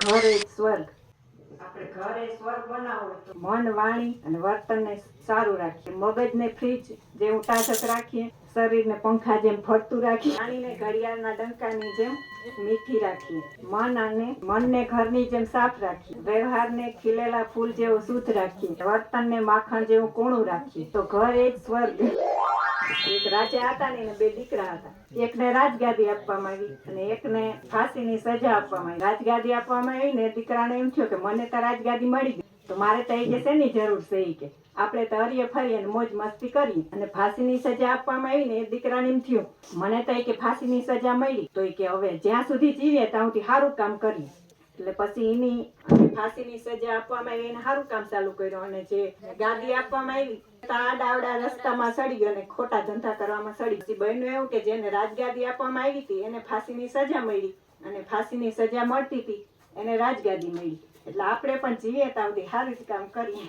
ઘર એક સ્વર્ગ. આપણે ઘરે સ્વર્ગ બનાવવું હોય તો મન, વાણી અને વર્તનને સારું રાખીએ. મગજને ફ્રીજ જેવું ટાઢક રાખીએ, શરીરને પંખા જેમ ફરતું રાખીએ, વાણીને ઘડિયાળના ડંકાની જેમ મીઠી રાખીએ, મનને ઘરની જેમ સાફ રાખીએ, વ્યવહારને ખીલેલા ફૂલ જેવો શુદ્ધ રાખીએ, વર્તનને માખણ જેવું કોણું રાખીએ તો ઘર એક સ્વર્ગ. એક રાજા હતા ને, બે દીકરા હતા. એકને રાજગાદી આપવામાં આવી અને એકને ફાંસીની સજા આપવામાં આવી. રાજગાદી આપવામાં આવી ને દીકરાને એમ થયું કે મને તો રાજગાદી મળી ગઈ, તો મારે તો એ શેની જરૂર છે, કે આપણે તો હરીએ ફરીએ અને મોજ મસ્તી કરીએ. અને ફાંસીની સજા આપવામાં આવી ને એ દીકરાને એમ થયું મને તો કે ફાંસીની સજા મળી, તો કે હવે જ્યાં સુધી જીવીએ ત્યાં સુધી સારું કામ કરીએ. એટલે પછી એની ફાંસીની સજા આપવામાં આવી, એને સારું કામ ચાલુ કર્યું. અને જે ગાદી આપવામાં આવી આડા રસ્તામાં સડી ગયો અને ખોટા ધંધા કરવામાં સડી. પછી બન્યું એવું કે જેને રાજગાદી આપવામાં આવી હતી એને ફાંસીની સજા મળી, અને ફાંસીની સજા મળતી હતી એને રાજગાદી મળી. એટલે આપણે પણ જીવીએ ત્યાં સુધી સારું જ કામ કરીએ.